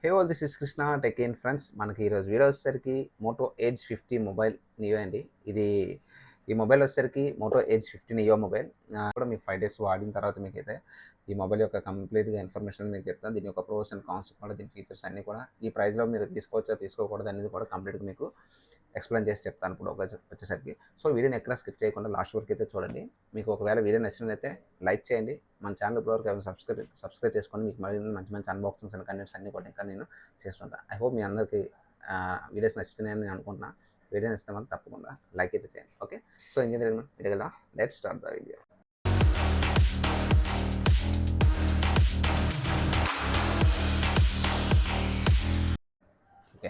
Hey all this is Krishna tech in friends. మనకి ఈరోజు video వచ్చేసరికి మోటో ఎడ్జ్ 50 మొబైల్ నియో అండి. ఈ మొబైల్ వచ్చేసరికి మోటో ఎడ్జ్ 50 నియో మొబైల్ కూడా మీకు 5 డేస్ వాడిన తర్వాత మీకైతే ఈ మొబైల్ యొక్క కంప్లీట్గా ఇన్ఫర్మేషన్ మీకు చెప్తాను. దీని యొక్క ప్రోస్ అండ్ కాన్స్ కూడా, దీని ఫీచర్స్ అన్నీ కూడా, ఈ ప్రైస్లో మీరు తీసుకోవచ్చా తీసుకోకూడదు అనేది కూడా కంప్లీట్గా మీకు ఎక్స్ప్లెయిన్ చేసి చెప్తాను ఇప్పుడు వచ్చేసరికి. సో వీడియోని ఎక్కడ స్కిప్ చేయకుండా లాస్ట్ వరకు అయితే చూడండి. మీకు ఒకవేళ వీడియో నచ్చినట్లయితే లైక్ చేయండి. మన ఛానల్ ఇప్పటివరకు ఎవరైనా సబ్స్క్రైబ్ చేసుకొని మీకు మళ్ళీ మంచి మంచి అన్బాక్సింగ్స్ అండ్ కంటెంట్స్ అన్నీ కూడా ఇంకా నేను చేస్తుంటాను. ఐ హోప్ మీ అందరికీ వీడియోస్ నచ్చుతున్నాయని నేను అనుకుంటున్నా. వీడియో నచ్చితే మాత్రం తప్పకుండా లైక్ అయితే చేయండి. ఓకే, సో ఇంకేం వీడియో కదా, let's start the video. Okay,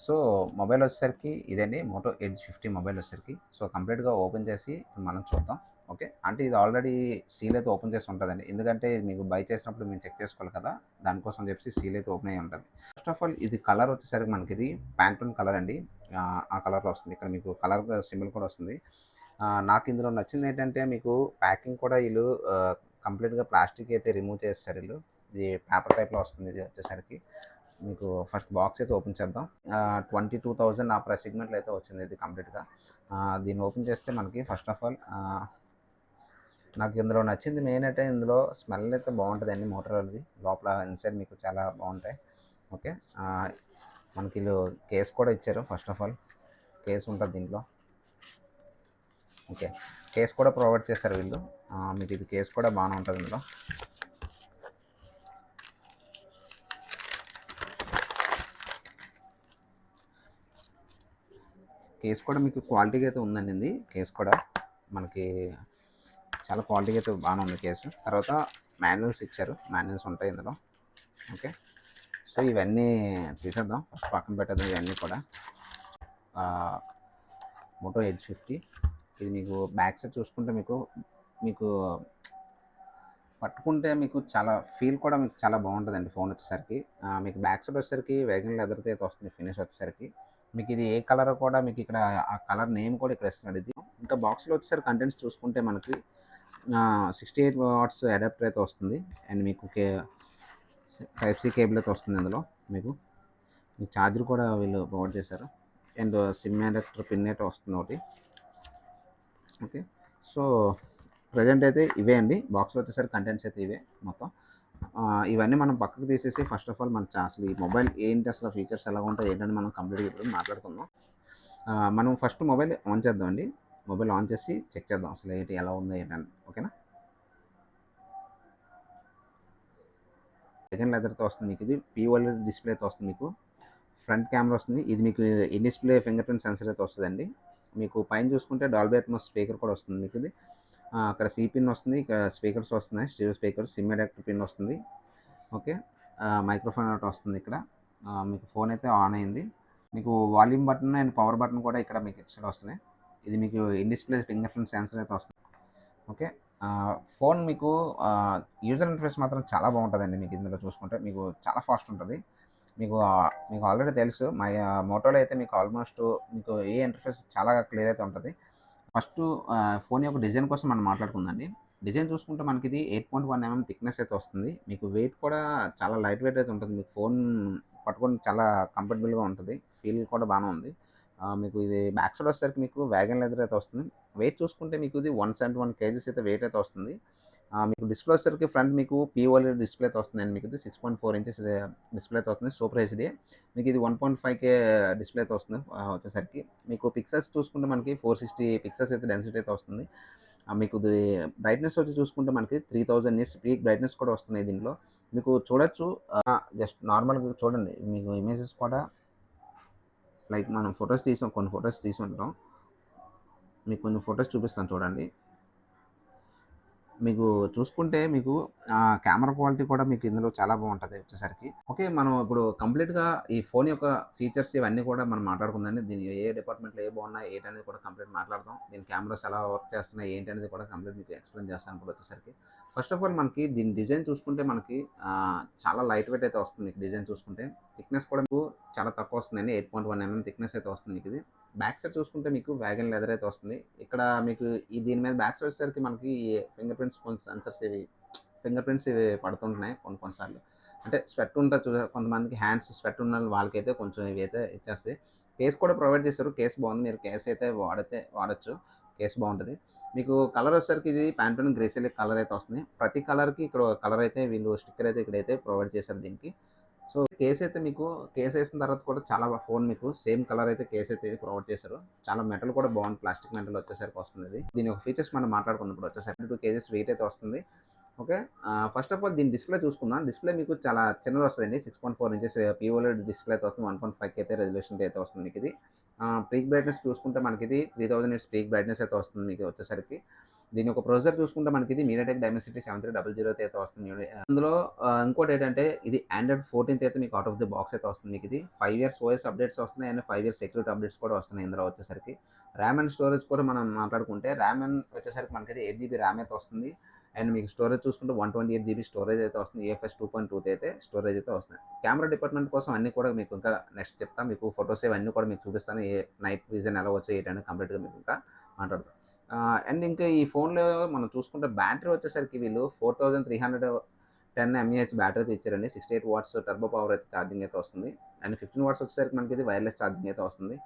so mobile వచ్చేసరికి ఇదండి మోటో ఎడ్జ్ 50 మొబైల్ వచ్చేసరికి. సో కంప్లీట్గా ఓపెన్ చేసి మనం చూద్దాం. ఓకే, అంటే ఇది ఆల్రెడీ సీల్ అయితే ఓపెన్ చేసి ఉంటుందండి. ఎందుకంటే మీకు బై చేసినప్పుడు మేము చెక్ చేసుకోవాలి కదా, దానికోసం చెప్పి సీల్ అయితే ఓపెన్ అయ్యి ఉంటుంది. ఫస్ట్ ఆఫ్ ఆల్ ఇది కలర్ వచ్చేసరికి మనకి ఇది ప్యాంటూన్ కలర్ అండి. ఆ కలర్లో వస్తుంది. ఇక్కడ మీకు కలర్ సింబల్ కూడా వస్తుంది. నాకు ఇందులో నచ్చింది ఏంటంటే మీకు ప్యాకింగ్ కూడా వీళ్ళు కంప్లీట్గా ప్లాస్టిక్ అయితే రిమూవ్ చేస్తారు. వీళ్ళు ఇది పేపర్ టైప్లో వస్తుంది. ఇది వచ్చేసరికి మీకు ఫస్ట్ బాక్స్ అయితే ఓపెన్ చేద్దాం. 22,000 ఆ ప్రైస్ సెగ్మెంట్లో అయితే వచ్చింది ఇది కంప్లీట్గా. దీన్ని ఓపెన్ చేస్తే మనకి ఫస్ట్ ఆఫ్ ఆల్ నాకు ఇందులో నచ్చింది మెయిన్ అయితే ఇందులో స్మెల్ అయితే బాగుంటుంది అండి. మోటరోలాది లోపల ఇన్సైడ్ మీకు చాలా బాగుంటాయి. ఓకే, మనకి వీళ్ళు కేస్ కూడా ఇచ్చారు. ఫస్ట్ ఆఫ్ ఆల్ కేస్ ఉంటుంది దీంట్లో. ఓకే, కేస్ కూడా ప్రొవైడ్ చేశారు వీళ్ళు. మీకు ఇది కేస్ కూడా బాగానే ఉంటుంది ఇందులో. కేస్ కూడా మీకు క్వాలిటీగా అయితే ఉందండి. ఇది కేస్ కూడా మనకి చాలా క్వాలిటీగా అయితే బాగానే ఉంది కేసు. తర్వాత మాన్యువల్స్ ఇచ్చారు, మాన్యువల్స్ ఉంటాయి ఇందులో. ఓకే, సో ఇవన్నీ తీసేద్దాం, ఫస్ట్ పక్కన పెట్టేద్దాం ఇవన్నీ కూడా. మోటో ఎడ్జ్ 50 ఇది మీకు బ్యాక్ సైడ్ చూసుకుంటే మీకు పట్టుకుంటే మీకు చాలా ఫీల్ కూడా మీకు చాలా బాగుంటుందండి ఫోన్ వచ్చేసరికి. మీకు బ్యాక్ సైడ్ వచ్చేసరికి వేగన్ లెదర్తో అయితే వస్తుంది ఫినిష్ వచ్చేసరికి. మీకు ఇది ఏ కలర్ కూడా మీకు ఇక్కడ ఆ కలర్ నేమ్ కూడా ఇక్కడ ఇస్తున్నాడు. ఇది ఇంకా బాక్స్లో వచ్చేసరికి కంటెంట్స్ చూసుకుంటే మనకి 68 వాట్స్ అడాప్టర్ అయితే వస్తుంది. అండ్ మీకు టైప్ సి కేబుల్ అయితే వస్తుంది ఇందులో. మీకు ఛార్జర్ కూడా వీళ్ళు ప్రొవైడ్ చేశారు. అండ్ సిమ్ అడాప్టర్ పిన్ అయితే వస్తుంది ఒకటి. ఓకే, సో ప్రజెంట్ అయితే ఇవే అండి. బాక్స్లో వచ్చేసరికి కంటెంట్స్ అయితే ఇవే మొత్తం. ఇవన్నీ మనం పక్కకు తీసేసి ఫస్ట్ ఆఫ్ ఆల్ మన అసలు ఈ మొబైల్ ఏంటి, అసలు ఫీచర్స్ ఎలా ఉంటాయి ఏంటని మనం కంప్లీట్గా ఇప్పుడు మాట్లాడుకుందాం. మనం ఫస్ట్ మొబైల్ ఆన్ చేద్దామండి. మొబైల్ ఆన్ చేసి చెక్ చేద్దాం అసలు ఏంటి ఎలా ఉందో ఏంటని. ఓకేనా, సెకండ్ లెదర్తో వస్తుంది మీకు. ఇది POLED డిస్ప్లేతో వస్తుంది. మీకు ఫ్రంట్ కెమెరా వస్తుంది. ఇది మీకు in display finger print sensor అయితే వస్తుందండి. మీకు పైన చూసుకుంటే డాల్బీ అట్మాస్ స్పీకర్ కూడా వస్తుంది మీకు. ఇది అక్కడ C పిన్ వస్తుంది, ఇక్కడ స్పీకర్స్ వస్తున్నాయి, stereo speakers, SIM adapter pin వస్తుంది. ఓకే, మైక్రోఫోన్ ఒకటి వస్తుంది ఇక్కడ. మీకు ఫోన్ అయితే ఆన్ అయింది. మీకు volume button and power button కూడా ఇక్కడ మీకు ఇక్కడ వస్తున్నాయి. ఇది మీకు in display finger print sensor అయితే వస్తుంది. ఓకే, ఫోన్ మీకు యూజర్ ఇంటర్ఫేస్ మాత్రం చాలా బాగుంటుందండి. మీకు ఇందులో చూసుకుంటే మీకు చాలా ఫాస్ట్ ఉంటుంది. మీకు ఆల్రెడీ తెలుసు మోటోలో అయితే మీకు ఆల్మోస్ట్ మీకు ఏ ఇంటర్ఫేస్ చాలా క్లియర్ అయితే ఉంటుంది. ఫస్ట్ ఫోన్ యొక్క డిజైన్ కోసం మనం మాట్లాడుకుందండి. డిజైన్ చూసుకుంటే మనకి ఇది 8.1 mm థిక్నెస్ అయితే వస్తుంది. మీకు వెయిట్ కూడా చాలా లైట్ వెయిట్ అయితే ఉంటుంది. మీకు ఫోన్ పట్టుకొని చాలా కంఫర్టబుల్గా ఉంటుంది. ఫీల్ కూడా బాగానే ఉంది. మీకు ఇది బ్యాక్ సైడ్ వచ్చేసరికి మీకు వ్యాగన్ లెదర్ అయితే వస్తుంది. వెయిట్ చూసుకుంటే మీకు ఇది 171 kgs అయితే వెయిట్ అయితే వస్తుంది. మీకు డిస్ప్లే వచ్చేసరికి ఫ్రంట్ మీకు POLED డిస్ప్లే అయితే వస్తుందండి. మీకు ఇది 6.4 inches డిస్ప్లే అయితే వస్తుంది. Super HD. మీకు ఇది 1.5K డిస్ప్లే అయితే వస్తుంది. వచ్చేసరికి మీకు పిక్సెల్స్ చూసుకుంటే మనకి 460 పిక్సెల్స్ అయితే డెన్సిటీ అయితే వస్తుంది. మీకు బ్రైట్నెస్ వచ్చి చూసుకుంటే మనకి 3000 nits పీక్ బ్రైట్నెస్ కూడా వస్తున్నాయి దీంట్లో. మీకు చూడొచ్చు, జస్ట్ నార్మల్గా చూడండి. మీకు ఇమేజెస్ కూడా లైక్ మనం కొన్ని ఫొటోస్ తీసి ఉంటాం. మీకు కొన్ని ఫొటోస్ చూపిస్తాను చూడండి. మీకు చూసుకుంటే మీకు కెమెరా క్వాలిటీ కూడా మీకు ఇందులో చాలా బాగుంటుంది వచ్చేసరికి. ఓకే, మనం ఇప్పుడు కంప్లీట్గా ఈ ఫోన్ యొక్క ఫీచర్స్ ఇవన్నీ కూడా మనం మాట్లాడుకుందండి. దీని ఏ డిపార్ట్మెంట్లో ఏ బాగున్నాయి ఏంటనేది కూడా కంప్లీట్ మాట్లాడదాం. దీని కెమెరాస్ ఎలా వర్క్ చేస్తున్నాయి ఏంటి అనేది కూడా కంప్లీట్ మీకు ఎక్స్ప్లెయిన్ చేస్తాను ఇప్పుడు వచ్చేసరికి. ఫస్ట్ ఆఫ్ ఆల్ మనకి దీని డిజైన్ చూసుకుంటే మనకి చాలా లైట్ వెయిట్ అయితే వస్తుంది. మీకు డిజైన్ చూసుకుంటే థిక్నెస్ కూడా మీకు చాలా తక్కువ వస్తుందండి. 8.1 mm థిక్నెస్ అయితే వస్తుంది మీకు. ఇది బ్యాక్ సైడ్ చూసుకుంటే మీకు వ్యాగన్ లెదర్ అయితే వస్తుంది. ఇక్కడ మీకు దీని మీద బ్యాక్ సైడ్ వచ్చేసరికి మనకి ఫింగర్ ప్రింట్స్ ఇవి పడుతుంటున్నాయి కొన్నిసార్లు. అంటే స్వెట్ ఉంటుంది చూసారా, కొంతమందికి హ్యాండ్స్ స్వెట్ ఉన్న వాళ్ళకైతే కొంచెం ఇవైతే ఇచ్చేస్తాయి. కేస్ కూడా ప్రొవైడ్ చేశారు. కేస్ బాగుంది. మీరు కేస్ అయితే వాడచ్చు. కేస్ బాగుంటుంది. మీకు కలర్ వచ్చేసరికి ఇది ప్యాంటోన్ గ్రేసిల్ కలర్ అయితే వస్తుంది. ప్రతి కలర్కి ఇక్కడ కలర్ అయితే వీళ్ళు స్టిక్కర్ అయితే ఇక్కడైతే ప్రొవైడ్ చేశారు దీనికి. సో కేస్ అయితే మీకు కేస్ వేసిన తర్వాత కూడా చాలా ఫోన్ మీకు సేమ్ కలర్ అయితే కేస్ అయితే ప్రొవైడ్ చేశారు. చాలా మెటల్ కూడా బాగుంది. ప్లాస్టిక్ మెటల్ వచ్చేసరికి వస్తుంది ఇది. దీని ఒక ఫీచర్స్ మనం మాట్లాడుకుందాం. ఇప్పుడు వచ్చేసరికి 2 కేజెస్ వెయిట్ అయితే వస్తుంది. ఓకే. ఫస్ట్ ఆఫ్ ఆల్ దీని డిస్ప్లే చూసుకుందాం. డిస్ప్లే మీకు చాలా చిన్నది వస్తుందండి. 6.4 ఇంచెస్ POLED డిస్ప్లే అయితే వస్తుంది. 1.5K అయితే రెజల్యూషన్ అయితే వస్తుంది మీకు ఇది. పీక్ బ్రైట్నెస్ చూసుకుంటే మనకి ఇది 3000 నిట్స్ పీక్ బ్రైట్నెస్ అయితే వస్తుంది మీకు వచ్చేసరికి. దీని ఒక ప్రొసెసర్ చూసుకుంటే మనకి ఇది MediaTek Dimensity 7300 అయితే వస్తుంది. అందులో ఇంకోటి ఏంటంటే ఇది ఆండ్రాయిడ్ 14 అయితే మీకు అవుట్ ఆఫ్ ది బాక్స్ అయితే వస్తుంది మీకు ఇది. 5 ఇయర్స్ OS అప్డేట్స్ వస్తున్నాయి అండ్ 5 ఇయర్స్ సెక్యూరిటీ అప్డేట్స్ కూడా వస్తున్నాయి ఇందులో వచ్చేసరికి. ర్యామ్ అండ్ స్టోరేజ్ కూడా మనం మాట్లాడుకుంటే ర్యామ్ అండ్ వచ్చేసరికి మనకి 8GB ర్యామ్ అయితే వస్తుంది. అండ్ మీకు స్టోరేజ్ చూసుకుంటే 128GB స్టోరేజ్ అయితే వస్తుంది. UFS 2.2 అయితే స్టోరేజ్ అయితే వస్తుంది. కెమెరా డిపార్ట్మెంట్ కోసం అన్నీ కూడా మీకు ఇంకా నెక్స్ట్ చెప్తాను. మీకు ఫొటోస్ ఇవన్నీ కూడా మీకు చూపిస్తాను. నైట్ విజన్ ఎలా వచ్చాయి ఏంటంటే కంప్లీట్గా మీకు ఇంకా మాట్లాడతాను. అండ్ ఇంకా ఈ ఫోన్లో మనం చూసుకుంటే బ్యాటరీ వచ్చేసరికి వీళ్ళు 4310 mAh బ్యాటరీ అయితే ఇచ్చారండి. 68 వాట్స్ టర్బో పవర్ అయితే ఛార్జింగ్ అయితే వస్తుంది. అండ్ 15 వాట్స్ వచ్చేసరికి మనకి ఇది వైర్లెస్ ఛార్జింగ్ అయితే వస్తుంది.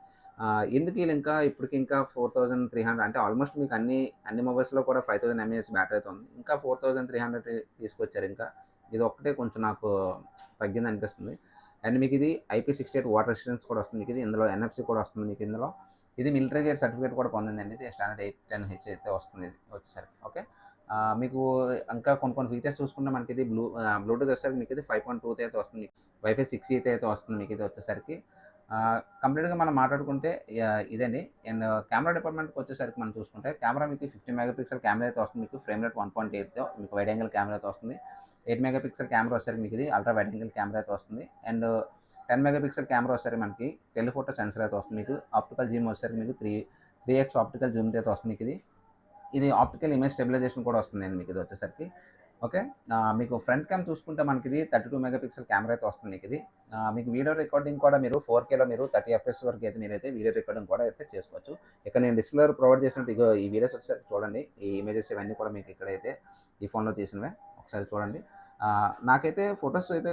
ఎందుకు వీళ్ళు ఇంకా ఇప్పటికి ఇంకా 4300 అంటే ఆల్మోస్ట్ మీకు అన్ని మొబైల్స్లో కూడా 5000 mAh బ్యాటరీ అయితే ఉంది. ఇంకా 4300 తీసుకొచ్చారు ఇంకా. ఇది ఒక్కటే కొంచెం నాకు తగ్గింది అనిపిస్తుంది. అండ్ మీకు ఇది IP68 వాటర్ రెసిస్టెన్స్ కూడా వస్తుంది. మీకు ఇది ఇందులో NFC కూడా వస్తుంది మీకు ఇందులో. ఇది మిలిటరీ గేట్ సర్టిఫికేట్ కూడా పొందిందండి. ఇది స్టాండర్డ్ 810H అయితే వస్తుంది ఇది వచ్చేసరికి. ఓకే. మీకు ఇంకా కొన్ని ఫీచర్స్ చూసుకుంటే మనకి ఇది బ్లూటూత్ వచ్చేసరికి మీకు ఇది 5.2 అయితే వస్తుంది. వైఫై 6 అయితే వస్తుంది మీకు ఇది వచ్చేసరికి. కంప్లీట్గా మనం మాట్లాడుకుంటే ఇదండి. అండ్ కెమెరా డిపార్ట్మెంట్కి వచ్చేసరికి మనం చూసుకుంటే కెమెరా మీకు 50 మెగాపిక్సెల్ కెమెరా అయితే వస్తుంది. మీకు ఫ్రేమ్ రేట్ 1.8తో మీకు వైడ్ యాంగిల్ కెమెరా అయితే వస్తుంది. 8 మెగాపిక్సెల్ కెమెరా వచ్చేసరికి మీకు ఇది అల్ట్రా వైడ్ యాంగిల్ కెమెరా అయితే వస్తుంది. అండ్ 10 మెగాపిక్సెల్ కెమెరా వచ్చేసరికి మనకి టెలిఫోటో సెన్సర్ అయితే వస్తుంది. మీకు ఆప్టికల్ జూమ్ వచ్చేసరికి మీకు 3x ఆప్టికల్ జూమ్ అయితే వస్తుంది మీకు ఇది ఆప్టికల్ ఇమేజ్ స్టెబిలైజేషన్ కూడా వస్తుందండి మీకు ఇది వచ్చేసరికి. ఓకే. మీకు ఫ్రంట్ క్యామ్ చూసుకుంటే మనకి ఇది 32 మెగాపిక్సెల్ కెమెరా అయితే వస్తుంది మీకు ఇది. మీకు వీడియో రికార్డింగ్ కూడా మీరు 4Kలో మీరు 30 FPS వరకు అయితే మీరైతే వీడియో రికార్డింగ్ కూడా అయితే చేసుకోవచ్చు. ఇక్కడ నేను డిస్ప్లే ప్రొవైడ్ చేసినట్టు ఇగో ఈ వీడియోస్ వచ్చేసరికి చూడండి. ఈ ఇమేజెస్ ఇవన్నీ కూడా మీకు ఇక్కడైతే ఈ ఫోన్లో తీసినవే ఒకసారి చూడండి. నాకైతే ఫొటోస్ అయితే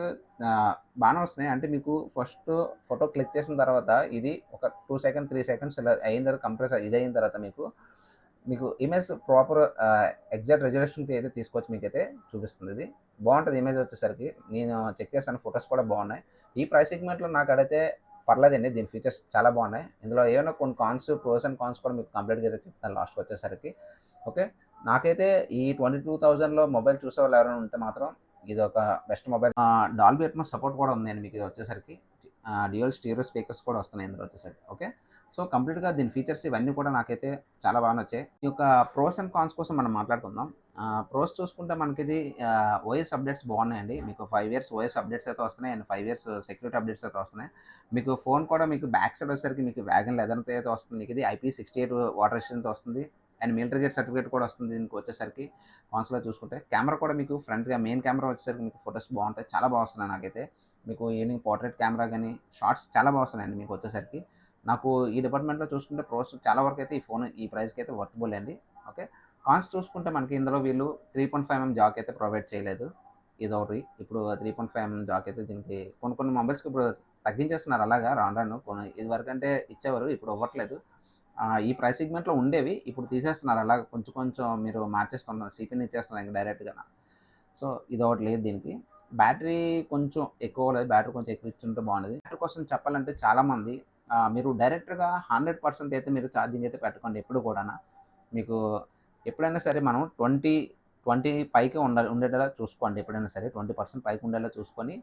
బాగానే వస్తున్నాయి. అంటే మీకు ఫస్ట్ ఫోటో క్లిక్ చేసిన తర్వాత ఇది ఒక 2 సెకండ్ 3 సెకండ్స్ ఇలా అయిన తర్వాత కంప్రెస్ ఇది అయిన తర్వాత మీకు ఇమేజ్ ప్రాపర్ ఎగ్జాక్ట్ రెజల్యూషన్కి అయితే తీసుకొచ్చి మీకైతే చూపిస్తుంది. ఇది బాగుంటుంది ఇమేజ్ వచ్చేసరికి. నేను చెక్ చేశాను, ఫొటోస్ కూడా బాగున్నాయి. ఈ ప్రైస్ సెగ్మెంట్లో నాకు అడైతే పర్లేదండి. దీని ఫీచర్స్ చాలా బాగున్నాయి. ఇందులో ఏమైనా కొన్ని ప్రోస్ అండ్ కాన్స్ కూడా మీకు కంప్లీట్గా అయితే చెప్తాను లాస్ట్కి వచ్చేసరికి. ఓకే. నాకైతే ఈ 22,000లో మొబైల్ చూసే వాళ్ళు ఎవరైనా ఉంటే మాత్రం ఇది ఒక best mobile. Dolby Atmos support కూడా ఉందండి మీకు ఇది వచ్చేసరికి. డ్యూయల్ స్టీరియో స్పీకర్స్ కూడా వస్తున్నాయి ఇందులో వచ్చేసరికి. ఓకే. సో కంప్లీట్గా దీని ఫీచర్స్ ఇవన్నీ కూడా నాకైతే చాలా బాగా నచ్చాయి. ఈ యొక్క ప్రోస్ అండ్ కాన్స్ కోసం మనం మాట్లాడుకుందాం. ప్రోస్ చూసుకుంటే మనకి ఇది ఓఎస్ అప్డేట్స్ బాగున్నాయండి. మీకు 5 ఇయర్స్ ఓఎస్ అప్డేట్స్ అయితే వస్తున్నాయి అండ్ 5 ఇయర్స్ సెక్యూరిటీ అప్డేట్స్ అయితే వస్తున్నాయి. మీకు ఫోన్ కూడా మీకు బ్యాక్ సైడ్ వచ్చేసరికి మీకు వ్యాగన్ లెదర్తో అయితే వస్తుంది. మీకు ఇది IP68 వాటర్ రెసిస్టెంట్తో వస్తుంది. అండ్ మిలిటరీ గేట్ సర్టిఫికేట్ కూడా వస్తుంది దీనికి వచ్చేసరికి. కాన్స్లో చూసుకుంటే కెమెరా కూడా మీకు ఫ్రంట్గా మెయిన్ కెమెరా వచ్చేసరికి మీకు ఫొటోస్ బాగుంటాయి. చాలా బాగా వస్తున్నాయి నాకైతే. మీకు ఈవినింగ్ పోర్ట్రేట్ కెమెరా కానీ షార్ట్స్ చాలా బాగా వస్తున్నాయండి మీకు వచ్చేసరికి. నాకు ఈ డిపార్ట్మెంట్లో చూసుకుంటే ప్రోస్ చాలా వరకు అయితే ఈ ఫోన్ ఈ ప్రైస్కి అయితే వర్తబుల్ అండి. ఓకే. కాన్స్ చూసుకుంటే మనకి ఇందులో వీళ్ళు 3.5mm జాక్ అయితే ప్రొవైడ్ చేయలేదు. ఇదొకటి. ఇప్పుడు 3.5mm జాక్ అయితే దీనికి కొన్ని మొబైల్స్కి ఇప్పుడు తగ్గించేస్తున్నారు అలాగా రాను. ఇదివరకంటే ఇచ్చేవారు, ఇప్పుడు ఇవ్వట్లేదు. ఈ ప్రైస్ సెగ్మెంట్లో ఉండేవి ఇప్పుడు తీసేస్తున్నారు. అలాగ కొంచెం మీరు మార్చేస్తున్నారు. సిపిని ఇచ్చేస్తున్నారు ఇంకా డైరెక్ట్గా. సో ఇదొకటి లేదు దీనికి. బ్యాటరీ కొంచెం ఎక్కువ లేదు. బ్యాటరీ కొంచెం ఎక్కువ ఇచ్చుంటే బాగుండేది. బ్యాటరీ కోసం చెప్పాలంటే చాలామంది మీరు డైరెక్ట్గా 100% అయితే మీరు ఛార్జింగ్ అయితే పెట్టకండి ఎప్పుడు కూడా. మీకు ఎప్పుడైనా సరే మనం 20 పైకి ఉండేలా చూసుకోండి. ఎప్పుడైనా సరే 20% పైకి ఉండేలా చూసుకొని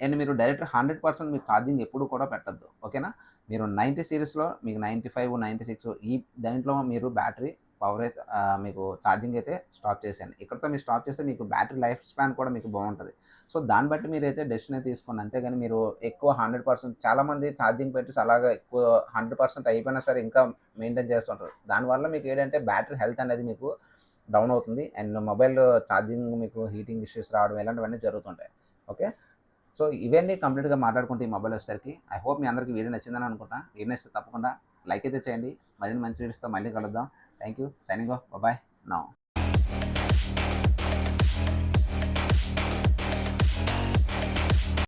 అండ్ మీరు డైరెక్ట్ 100% మీరు ఛార్జింగ్ ఎప్పుడు కూడా పెట్టద్దు. ఓకేనా. మీరు 90 సిరీస్లో మీకు 95 96 ఈ దాంట్లో మీరు బ్యాటరీ పవర్ అయితే మీకు ఛార్జింగ్ అయితే స్టాప్ చేసేయండి. ఇక్కడితో మీరు స్టాప్ చేస్తే మీకు బ్యాటరీ లైఫ్ స్పాన్ కూడా మీకు బాగుంటుంది. సో దాన్ని బట్టి మీరైతే డెసిషన్ అయితే తీసుకోండి. అంతేగాని మీరు ఎక్కువ 100% చాలామంది ఛార్జింగ్ పెట్టేసి అలాగా ఎక్కువ 100% అయిపోయినా సరే ఇంకా మెయింటైన్ చేస్తుంటారు. దానివల్ల మీకు ఏంటంటే బ్యాటరీ హెల్త్ అనేది మీకు డౌన్ అవుతుంది అండ్ మొబైల్ ఛార్జింగ్ మీకు హీటింగ్ ఇష్యూస్ రావడం ఇలాంటివన్నీ జరుగుతుంటాయి. ఓకే. సో ఇవన్నీ కంప్లీట్గా మాట్లాడుకుంటే ఈ మొబైల్ వచ్చేసరికి ఐ హోప్ మీ అందరికీ వీడియో నచ్చిందని అనుకుంటా. వీడియో నచ్చితే తప్పకుండా లైక్ అయితే చేయండి. మరిన్ని మంచి వీడియోస్తో మళ్ళీ కలుద్దాం. Thank you. Signing off. Bye now.